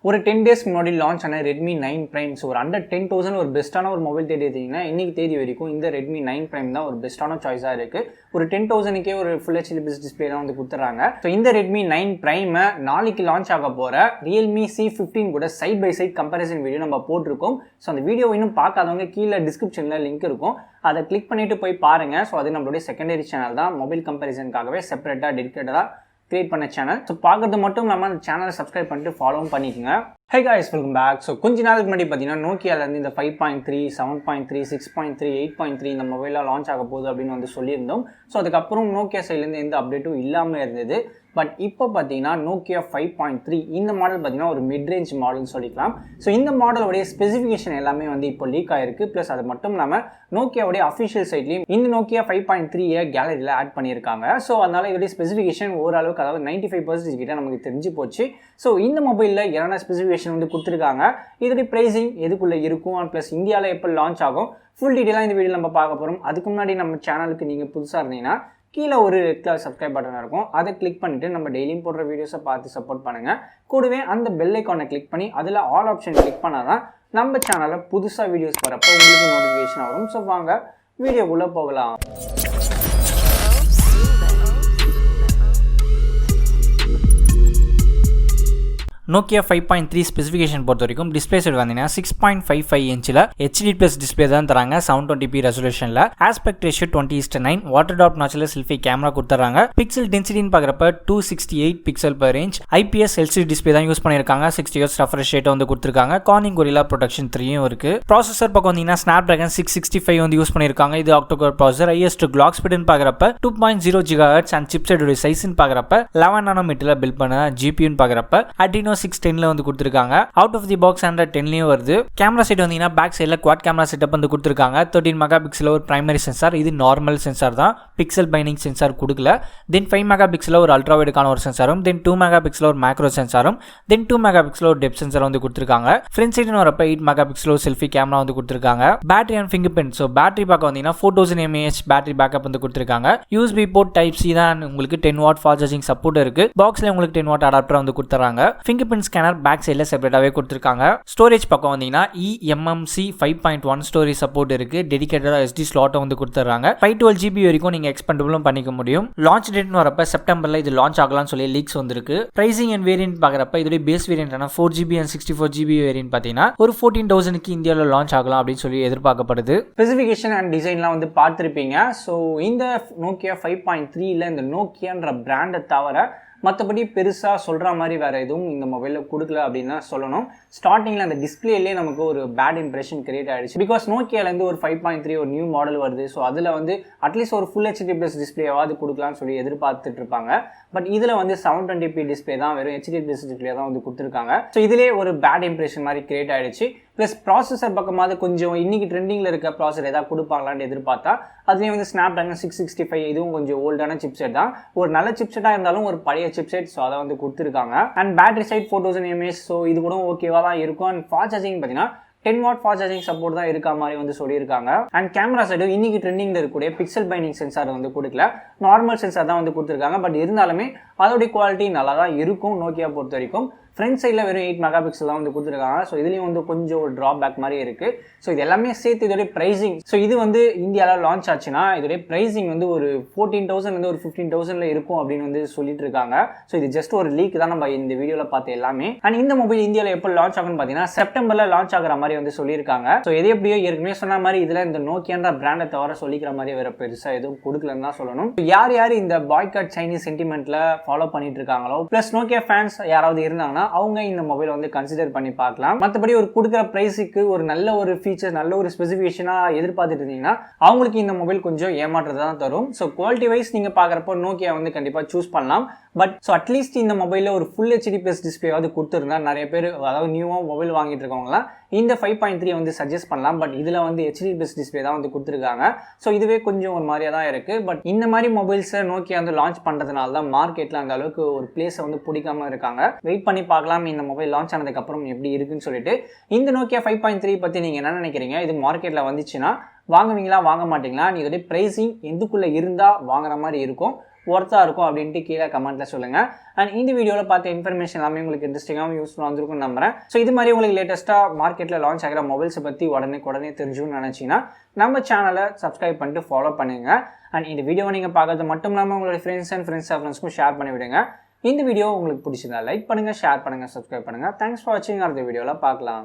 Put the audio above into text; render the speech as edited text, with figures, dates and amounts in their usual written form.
ஒரு 10 days முன்னாடி launch ஆன Redmi 9 Prime. ஸோ ஒரு அண்டர் 10,000 ஒரு பெஸ்ட்டான ஒரு மொபைல் தேடி எடுத்தீங்கன்னா இன்னைக்கு தேதி வரைக்கும் இந்த Redmi 9 Prime தான் ஒரு பெஸ்ட்டான சாய்ஸாக இருக்குது. ஒரு 10,000க்கே ஒரு ஃபுல் ஹெச்டி பிளஸ் டிஸ்பிளே தான் வந்து கொடுத்துட்றாங்க. ஸோ இந்த Redmi 9 Prime நாளைக்கு லான்ச் ஆக போகிற Realme C15 கூட side by side comparison video நம்ம போட்டிருக்கோம். ஸோ அந்த வீடியோ இன்னும் பார்க்காதவங்க கீழே டிஸ்கிரிப்ஷனில் லிங்க் இருக்கும், அதை கிளிக் பண்ணிட்டு போய் பாருங்கள். ஸோ அது நம்மளுடைய செகண்டரி சேனல் தான், மொபைல் கம்பேரிசனுக்காகவே செப்பரேட்டாக டெடிகேட்டடாக கிரியேட் பண்ண சேனல். ஸோ பார்க்குறது மட்டும் இல்லாமல் அந்த சேனலை சப்ஸ்கிரைப் பண்ணிட்டு ஃபாலோவும் பண்ணிக்கோங்க. ஹே guys, வெல்கம் பேக். ஸோ கொஞ்ச நாளுக்கு முன்னாடி பார்த்தீங்கன்னா நோக்கியாவிலேருந்து இந்த 5.3, 7.3, 6.3, 8.3 இந்த மொபைலாக லான்ச் ஆக போகுது அப்படின்னு வந்து சொல்லியிருந்தோம். ஸோ அதுக்கப்புறம் நோக்கியா சைட்லேருந்து எந்த அப்டேட்டும் இல்லாமல் இருந்தது. பட் இப்போ பார்த்தீங்கன்னா Nokia 5.3 இந்த மாடல் பார்த்தீங்கன்னா ஒரு மிட் ரேஞ்ச் மாடல்னு சொல்லிக்கலாம். ஸோ இந்த மாடலோடைய ஸ்பெசிஃபிகேஷன் எல்லாமே வந்து இப்போ லீக் ஆயிருக்கு. ப்ளஸ் அது மட்டும் இல்லாமல் நோக்கியாவுடைய அஃபிஷியல் சைட்லையும் இந்த Nokia 5.3 கேலரியில் ஆட் பண்ணியிருக்காங்க. ஸோ அதனால இதோடைய ஸ்பெசிஃபிகேஷன் ஓரளவுக்கு, அதாவது 95% கிட்ட நமக்கு தெரிஞ்சு போச்சு. ஸோ இந்த மொபைலில் என்னென்ன ஸ்பெசிஃபிகேஷன் வந்து கொடுத்துருக்காங்க, இதோடைய ப்ரைஸிங் எதுக்குள்ளே இருக்கும், அண்ட் ப்ளஸ் இந்தியாவில் எப்போ லான்ச் ஆகும், ஃபுல் டீட்டெயிலாக இந்த வீடியோ நம்ம பார்க்க போகிறோம். அதுக்கு முன்னாடி நம்ம சேனலுக்கு நீங்கள் புதுசாக இருந்தீங்கன்னா கீழே ஒரு சப்ஸ்கிரைப் பட்டன் இருக்கும், அதை கிளிக் பண்ணிவிட்டு நம்ம டெய்லியும் போடுற வீடியோஸை பார்த்து சப்போர்ட் பண்ணுங்கள். கூடவே அந்த பெல் ஐக்கானை கிளிக் பண்ணி அதில் ஆல் ஆப்ஷன் கிளிக் பண்ணால் தான் நம்ம சேனலில் புதுசாக வீடியோஸ் வரப்போ உங்களுக்கு நோட்டிஃபிகேஷன் வரும். ஸோ வாங்க வீடியோக்குள்ளே போகலாம். Nokia 5.3 ஸ்பெசிஃபிகேஷன் பொறுத்த வரைக்கும் டிஸ்பிளே சைடு வந்தீங்கன்னா 6.55 இன்ச்சில் ஹெச்டி பிளஸ் டிஸ்பிளே தான் தராங்க. 720p ரெசல்யூஷனில் ஆஸ்பெக்ட் ரேஷியோ 20:9, வாட்டர் டாப் நாச்சில் செல்ஃபி கேமரா கொடுத்துறாங்க. பிக்சல் டென்சிட்டின்னு பார்க்குறப்ப 268 pixel per inch, IPS LCD display தான் யூஸ் பண்ணியிருக்காங்க. 60Hz ரெஃப்ரெஷ் ரேட்டை வந்து கொடுத்துருக்காங்க. கார்னிங் கொரில்லா ப்ரொடெக்ஷன் 3யும் இருக்கு. ப்ராசஸர் பக்கம் வந்தீங்கன்னா Snapdragon 665 வந்து யூஸ் பண்ணியிருக்காங்க. இது ஆக்டோகோர் ப்ராசஸர். ஹையஸ்ட் கிளாக் ஸ்பீடுன்னு பார்க்குறப்ப 2.0 GHz அண்ட் சிப்செட்டோட சைஸ்ன்னு பார்க்குறப்ப 11 nanometerல பில்ட் பண்ண ஜிபியூன்னு பார்க்குறப்ப Adreno 610ல வந்து கொடுத்துருக்காங்க. Out of the box Android 10லயும் வருது. கேமரா சைடு வந்தீங்கன்னா பேக் சைடில் குவாட் கேமரா செட்டப் வந்து கொடுத்துருக்காங்க. 13 மெகா பிக்சல் ஒரு பிரைமரி சென்சார், இது நார்மல் சென்சார் தான், பிக்சல் பைண்டிங் சென்சார் கொடுக்கல. தென் 5 மெகா பிக்சல் ஒரு அல்ட்ரா வைடுக்கான ஒரு சென்சாரும், தென் 2 மெகா பிக்சல் ஒரு மேக்ரோ சென்சாரும், தென் 2 மெகா பிக்சல் ஒரு டெப்த் சென்சார் வந்து கொடுத்துருக்காங்க. ஃப்ரண்ட் சைடுன்னு வரப்ப 8 மெகா பிக்சல் ஒரு செல்ஃபி கேமரா வந்து கொடுத்துருக்காங்க. Battery and finger print. So battery பார்க்க வந்தீங்கன்னா 4000 mAh பேட்டரி பேக்கப் வந்து கொடுத்துருக்காங்க. யூஎஸ்பி போர்ட் டைப் சி தான், உங்களுக்கு 10 வாட் ஃபாஸ்ட் சார்ஜிங் சப்போர்ட் இருக்கு. பாக்ஸ்ல உங்களுக்கு 10 வாட் அடாப்டர் வந்து கொடுத்துறாங்க. ஃபிங்கர் பிரிண்ட் ஸ்கேனர் பேக் சைடில் செப்பரேட்டாகவே கொடுத்துருக்காங்க. ஸ்டோரேஜ் பக்கம் வந்தீங்கன்னா eMMC 5.1 ஸ்டோரேஜ் சப்போர்ட் இருக்கு. டெடிகேட்டடாக SD ஸ்லாட்டை வந்து கொடுத்துறாங்க. 512 GB வரைக்கும் நீங்கள் எக்ஸ்பெண்டபிளும் பண்ணிக்க முடியும். லான்ச் டேட்னு வரப்ப செப்டம்பரில் இது லான்ச் ஆகலாம்னு சொல்லி லீக்ஸ் வந்திருக்கு. பிரைசிங் அண்ட் வேரியன்ட் பார்க்குறப்ப இதோட base வேரியன்டான 4GB and 64GB variant பார்த்தீங்கன்னா ஒரு 14,000க்கு இந்தியாவில் லான்ச் ஆகலாம் அப்படின்னு சொல்லி எதிர்பார்க்கப்படுது. ஸ்பெசிஃபிகேஷன் அண்ட் டிசைன்லாம் வந்து பார்த்துருப்பீங்க. ஸோ இந்த Nokia 5.3ல இந்த நோக்கியான்ற பிராண்டை தவிர மற்றபடி பெருசாக சொல்கிற மாதிரி வேறு எதுவும் இந்த மொபைலில் கொடுக்கல அப்படின்னு தான் சொல்லணும். ஸ்டார்டிங்கில் அந்த டிஸ்பிளேலே நமக்கு ஒரு பேட் இம்ப்ரெஷன் கிரியேட் ஆகிடுச்சு. பிகாஸ் நோக்கியாலேருந்து ஒரு 5.3 ஒரு நியூ மாடல் வருது. ஸோ அதில் வந்து அட்லீஸ்ட் ஒரு ஃபுல் ஹெச்டி ப்ளஸ் டிஸ்பிளேவாவது கொடுக்கலான்னு சொல்லி எதிர்பார்த்துட்டு இருப்பாங்க. பட் இதில் வந்து 720p டிஸ்பிளே தான், வெறும் ஹெச்டி ப்ளஸ் டிஸ்பிளே தான் வந்து கொடுத்துருக்காங்க. ஸோ இதிலே ஒரு பேட் இம்ப்ரெஷன் மாதிரி கிரியேட் ஆகிடுச்சு. ப்ளஸ் ப்ராசஸர் பக்கமாவது கொஞ்சம் இன்றைக்கி ட்ரெண்டிங்கில் இருக்க ப்ராசஸர் எதாவது கொடுப்பாங்களான்னு எதிர்பார்த்தா அதுலேயும் வந்து Snapdragon 665, இதுவும் கொஞ்சம் ஓல்டான சிப்செட் தான். ஒரு நல்ல சிப்செட்டாக இருந்தாலும் ஒரு பழைய சிப்செட். ஸோ அதை வந்து கொடுத்துருக்காங்க. And battery side 4000 mAh. So இது கூட ஓகேவா தான் இருக்கும். அண்ட் ஃபாஸ்ட் சார்ஜிங் பார்த்தீங்கன்னா 10 வாட் ஃபாஸ்ட் சார்ஜிங் சப்போர்ட் தான் இருக்கா மாதிரி வந்து சொல்லியிருக்காங்க. அண்ட் கேமரா சைடு இன்னைக்கு ட்ரெண்டிங்கில் இருக்கக்கூடிய பிக்சல் பைண்டிங் சென்சார் வந்து கொடுக்கல, நார்மல் சென்சார் தான் வந்து கொடுத்துருக்காங்க. பட் இருந்தாலுமே அதோடைய குவாலிட்டி நல்லா தான் இருக்கும் நோக்கியா பொறுத்த வரைக்கும். ஃப்ரண்ட் சைடில் வெறும் 8 மெகா பிக்சல் தான் வந்து கொடுத்துருக்காங்க. ஸோ இதுலேயும் வந்து கொஞ்சம் ஒரு ட்ராபேக் மாதிரி இருக்குது. ஸோ இது எல்லாமே சேர்த்து இதோடைய ப்ரைஸிங், ஸோ இது வந்து இந்தியாவில் லான்ச் ஆச்சுன்னா இதோடைய ப்ரைஸிங் வந்து ஒரு 14,000 வந்து ஒரு 15,000ல இருக்கும் அப்படின்னு வந்து சொல்லிட்டு இருக்காங்க. ஸோ இது ஜஸ்ட் ஒரு லீக் தான் நம்ம இந்த வீடியோவில் பார்த்து எல்லாமே. அண்ட் இந்த மொபைல் இந்தியாவில் எப்போ லான்ச் ஆகும்னு பார்த்தீங்கன்னா செப்டம்பரில் லான்ச் ஆகிற மாதிரி வந்து சொல்லியிருக்காங்க. ஸோ எது எப்படியோ ஏற்கனவே சொன்ன மாதிரி இதில் இந்த நோக்கியான்ற பிராண்டை தவிர சொல்லிக்கிற மாதிரி வேறு பெருசாக எதுவும் கொடுக்கலன்னு தான் சொல்லணும். யார் யார் இந்த பாய்காட் சைனீஸ் சென்டிமெண்ட்டில் ஃபாலோ பண்ணிட்டு இருக்காங்களோ, ப்ளஸ் நோக்கியா ஃபேன்ஸ் யாராவது இருந்தாங்கன்னா அவங்க இந்த மொபைல் வந்து கன்சிடர் பண்ணி பார்க்கலாம். மற்றபடி ஒரு கொடுக்குற பிரைஸுக்கு ஒரு நல்ல ஒரு ஃபீச்சர், நல்ல ஒரு ஸ்பெசிஃபிகேஷனாக எதிர்பார்த்துட்டு இருந்தீங்கன்னா அவங்களுக்கு இந்த மொபைல் கொஞ்சம் ஏமாற்றத்தை தான் தரும். ஸோ குவாலிட்டி வைஸ் நீங்கள் பார்க்குறப்போ நோக்கியா வந்து கண்டிப்பாக சூஸ் பண்ணலாம். பட் ஸோ அட்லீஸ்ட் இந்த மொபைலில் ஒரு ஃபுல் ஹெச்டி ப்ளஸ் டிஸ்பிளேவாவது கொடுத்துருந்தா நிறைய பேர், அதாவது நியூவாக மொபைல் வாங்கிட்டு இருக்கவங்களாம் இந்த 5.3 வந்து சஜஸ்ட் பண்ணலாம். பட் இதில் வந்து ஹெச்டி ப்ளஸ் டிஸ்பிளே தான் வந்து கொடுத்துருக்காங்க. ஸோ இதுவே கொஞ்சம் ஒரு மாதிரியாக தான் இருக்குது. பட் இந்த மாதிரி மொபைல்ஸை நோக்கியா வந்து லான்ச் பண்ணுறதுனால தான் மார்க்கெட்டில் அந்த அளவுக்கு ஒரு பிளேஸை வந்து பிடிக்காம இருக்காங்க. வெயிட் பண்ணி பார்க்கலாம் இந்த மொபைல் லான்ச் ஆனதுக்கப்புறம் எப்படி இருக்குன்னு சொல்லிட்டு. இந்த Nokia 5.3 பற்றி நீங்கள் என்ன நினைக்கிறீங்க? இது மார்க்கெட்டில் வந்துச்சுன்னா வாங்குவீங்களா, வாங்க மாட்டீங்களா? இதோடைய ப்ரைஸிங் எதுக்குள்ளே இருந்தால் வாங்குற மாதிரி இருக்கும்? ஒர்த்தாக இருக்கும் அப்படின்ட்டு கீழே கமெண்ட்டில் சொல்லுங்கள். அண்ட் இந்த வீடியோவில் பார்த்த இன்ஃபர்மேஷன் எல்லாமே உங்களுக்கு இன்ட்ரெஸ்டிங்காகவும் யூஸ்ஃபுல்லாக வந்திருக்கும்னு நம்புறேன். ஸோ இது மாதிரி உங்களுக்கு லேட்டஸ்ட்டாக மார்க்கெட்டில் லான்ச் ஆகிற மொபைல்ஸை பற்றி உடனே தெரிஞ்சுன்னு நினச்சிங்கன்னா நம்ம சேனலை சப்ஸ்கிரைப் பண்ணிட்டு ஃபாலோ பண்ணுங்கள். அண்ட் இந்த வீடியோவை நீங்கள் பார்க்கறது மட்டும் இல்லாமல் உங்களோட ஃப்ரெண்ட்ஸ்க்கும் ஷேர் பண்ணி விடுங்க. இந்த வீடியோ உங்களுக்கு பிடிச்சிருந்தா லைக் பண்ணுங்கள், ஷேர் பண்ணுங்கள், சப்ஸ்கிரைப் பண்ணுங்கள். தேங்க்ஸ் ஃபார் வாட்சிங். அடுத்த வீடியோவில் பார்க்கலாம்.